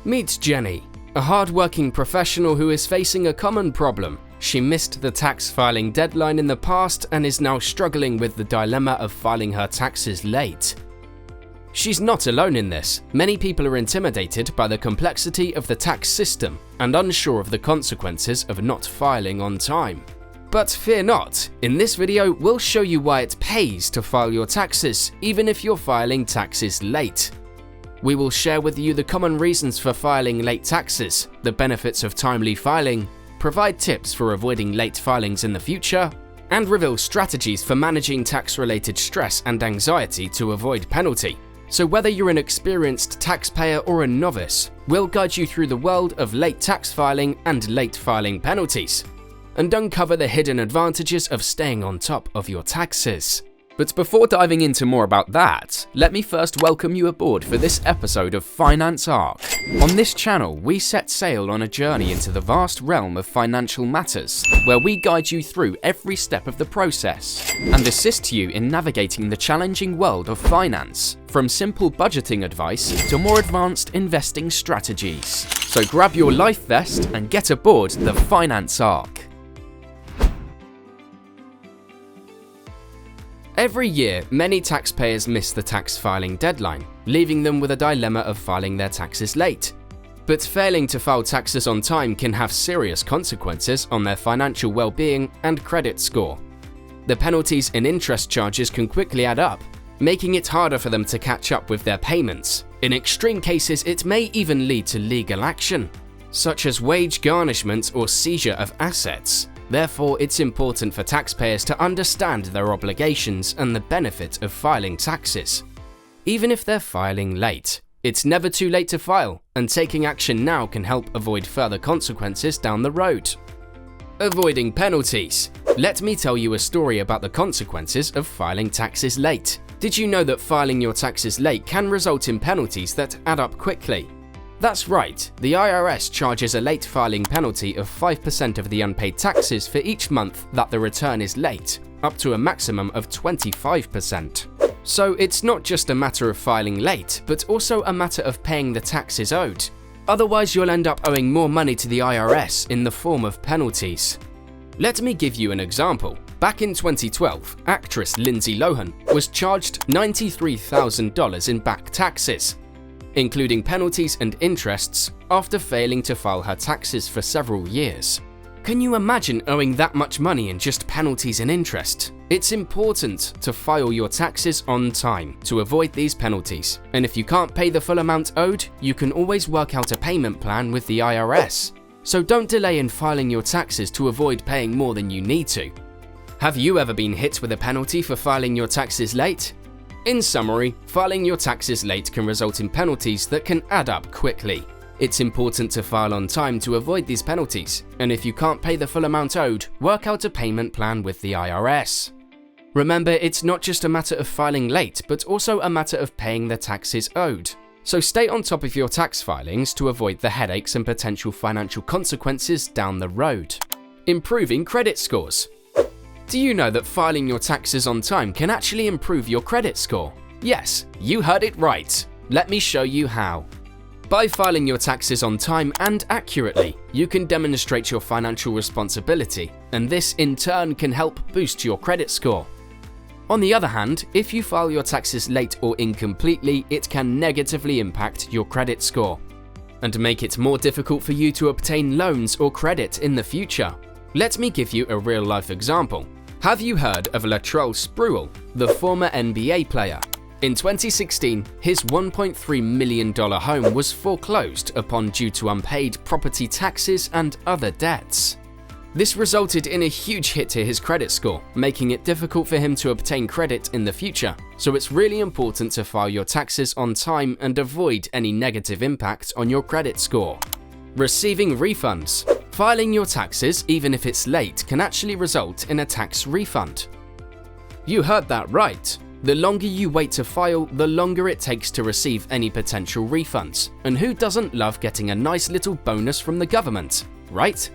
Meet Jenny, a hard-working professional who is facing a common problem. She missed the tax filing deadline in the past and is now struggling with the dilemma of filing her taxes late. She's not alone in this. Many people are intimidated by the complexity of the tax system and unsure of the consequences of not filing on time. But fear not, in this video we'll show you why it pays to file your taxes even if you're filing taxes late. We will share with you the common reasons for filing late taxes, the benefits of timely filing, provide tips for avoiding late filings in the future, and reveal strategies for managing tax-related stress and anxiety to avoid penalty. So whether you're an experienced taxpayer or a novice, we'll guide you through the world of late tax filing and late filing penalties, and uncover the hidden advantages of staying on top of your taxes. But before diving into more about that, let me first welcome you aboard for this episode of Finance Arc. On this channel, we set sail on a journey into the vast realm of financial matters, where we guide you through every step of the process and assist you in navigating the challenging world of finance, from simple budgeting advice to more advanced investing strategies. So grab your life vest and get aboard the Finance Arc. Every year, many taxpayers miss the tax filing deadline, leaving them with a dilemma of filing their taxes late. But failing to file taxes on time can have serious consequences on their financial well-being and credit score. The penalties and interest charges can quickly add up, making it harder for them to catch up with their payments. In extreme cases, it may even lead to legal action, such as wage garnishment or seizure of assets. Therefore, it's important for taxpayers to understand their obligations and the benefit of filing taxes. Even if they're filing late, it's never too late to file, and taking action now can help avoid further consequences down the road. Avoiding penalties. Let me tell you a story about the consequences of filing taxes late. Did you know that filing your taxes late can result in penalties that add up quickly? That's right, the IRS charges a late filing penalty of 5% of the unpaid taxes for each month that the return is late, up to a maximum of 25%. So it's not just a matter of filing late, but also a matter of paying the taxes owed. Otherwise, you'll end up owing more money to the IRS in the form of penalties. Let me give you an example. Back in 2012, actress Lindsay Lohan was charged $93,000 in back taxes, including penalties and interests, after failing to file her taxes for several years. Can you imagine owing that much money in just penalties and interest? It's important to file your taxes on time to avoid these penalties, and if you can't pay the full amount owed, you can always work out a payment plan with the IRS. So don't delay in filing your taxes to avoid paying more than you need to. Have you ever been hit with a penalty for filing your taxes late? In summary, filing your taxes late can result in penalties that can add up quickly. It's important to file on time to avoid these penalties, and if you can't pay the full amount owed, work out a payment plan with the IRS. Remember, it's not just a matter of filing late, but also a matter of paying the taxes owed. So stay on top of your tax filings to avoid the headaches and potential financial consequences down the road. Improving credit scores. Do you know that filing your taxes on time can actually improve your credit score? Yes, you heard it right. Let me show you how. By filing your taxes on time and accurately, you can demonstrate your financial responsibility, and this in turn can help boost your credit score. On the other hand, if you file your taxes late or incompletely, it can negatively impact your credit score and make it more difficult for you to obtain loans or credit in the future. Let me give you a real-life example. Have you heard of Latrell Sprewell, the former NBA player? In 2016, his $1.3 million home was foreclosed upon due to unpaid property taxes and other debts. This resulted in a huge hit to his credit score, making it difficult for him to obtain credit in the future. So it's really important to file your taxes on time and avoid any negative impact on your credit score. Receiving refunds. Filing your taxes, even if it's late, can actually result in a tax refund. You heard that right. The longer you wait to file, the longer it takes to receive any potential refunds. And who doesn't love getting a nice little bonus from the government, right?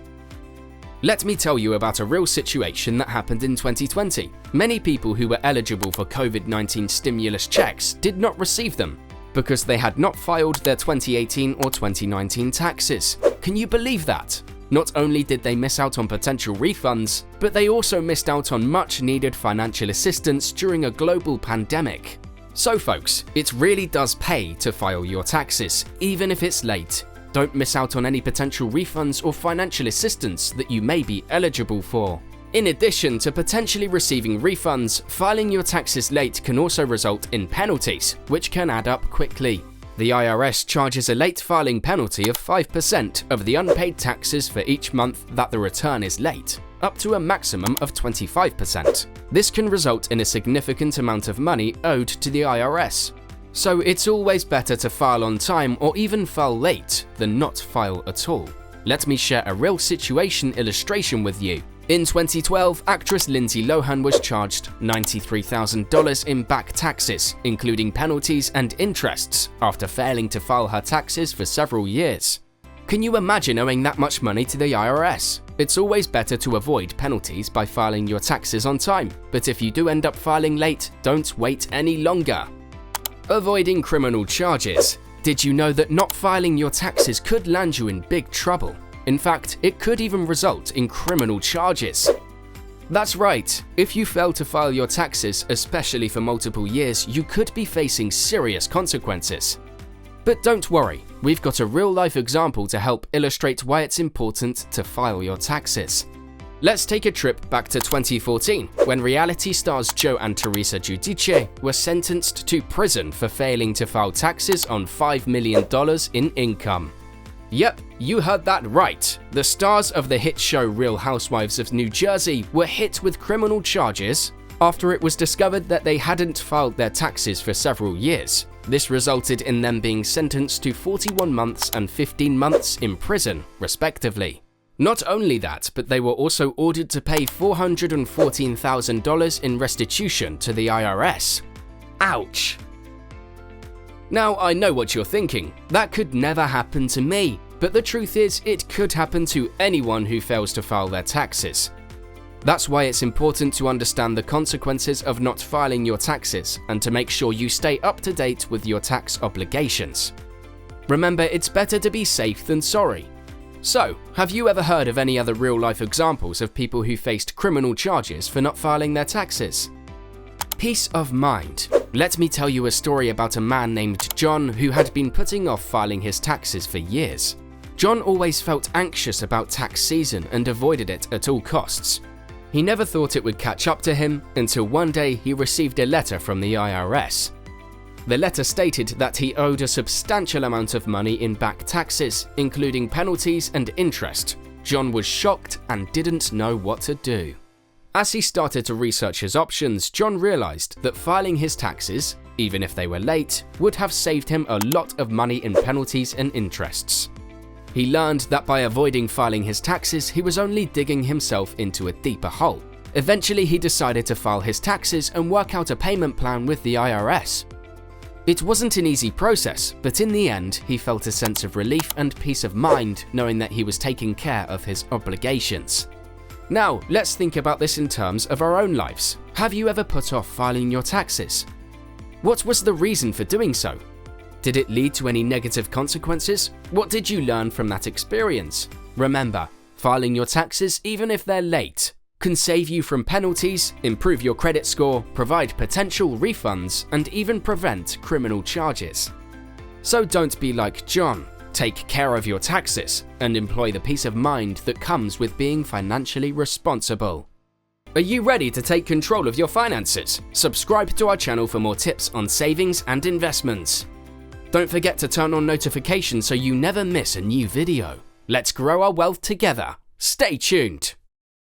Let me tell you about a real situation that happened in 2020. Many people who were eligible for COVID-19 stimulus checks did not receive them. because they had not filed their 2018 or 2019 taxes. Can you believe that? Not only did they miss out on potential refunds, but they also missed out on much needed financial assistance during a global pandemic. So folks, it really does pay to file your taxes, even if it's late. Don't miss out on any potential refunds or financial assistance that you may be eligible for. In addition to potentially receiving refunds, filing your taxes late can also result in penalties, which can add up quickly. The IRS charges a late filing penalty of 5% of the unpaid taxes for each month that the return is late, up to a maximum of 25%. This can result in a significant amount of money owed to the IRS. So it's always better to file on time or even file late than not file at all. Let me share a real situation illustration with you. In 2012, actress Lindsay Lohan was charged $93,000 in back taxes, including penalties and interests, after failing to file her taxes for several years. Can you imagine owing that much money to the IRS? It's always better to avoid penalties by filing your taxes on time, but if you do end up filing late, don't wait any longer. Avoiding criminal charges. Did you know that not filing your taxes could land you in big trouble? In fact, it could even result in criminal charges. That's right, if you fail to file your taxes, especially for multiple years, you could be facing serious consequences. But don't worry, we've got a real-life example to help illustrate why it's important to file your taxes. Let's take a trip back to 2014, when reality stars Joe and Teresa Giudice were sentenced to prison for failing to file taxes on $5 million in income. Yep, you heard that right. The stars of the hit show Real Housewives of New Jersey were hit with criminal charges after it was discovered that they hadn't filed their taxes for several years. This resulted in them being sentenced to 41 months and 15 months in prison, respectively. Not only that, but they were also ordered to pay $414,000 in restitution to the IRS. Ouch! Now, I know what you're thinking, that could never happen to me, but the truth is, it could happen to anyone who fails to file their taxes. That's why it's important to understand the consequences of not filing your taxes and to make sure you stay up to date with your tax obligations. Remember, it's better to be safe than sorry. So, have you ever heard of any other real-life examples of people who faced criminal charges for not filing their taxes? Peace of mind. Let me tell you a story about a man named John who had been putting off filing his taxes for years. John always felt anxious about tax season and avoided it at all costs. He never thought it would catch up to him until one day he received a letter from the IRS. The letter stated that he owed a substantial amount of money in back taxes, including penalties and interest. John was shocked and didn't know what to do. As he started to research his options, John realized that filing his taxes, even if they were late, would have saved him a lot of money in penalties and interests. He learned that by avoiding filing his taxes, he was only digging himself into a deeper hole. Eventually, he decided to file his taxes and work out a payment plan with the IRS. It wasn't an easy process, but in the end, he felt a sense of relief and peace of mind knowing that he was taking care of his obligations. Now, let's think about this in terms of our own lives. Have you ever put off filing your taxes? What was the reason for doing so? Did it lead to any negative consequences? What did you learn from that experience? Remember, filing your taxes, even if they're late, can save you from penalties, improve your credit score, provide potential refunds, and even prevent criminal charges. So don't be like John. Take care of your taxes and employ the peace of mind that comes with being financially responsible. Are you ready to take control of your finances? Subscribe to our channel for more tips on savings and investments. Don't forget to turn on notifications so you never miss a new video. Let's grow our wealth together. Stay tuned.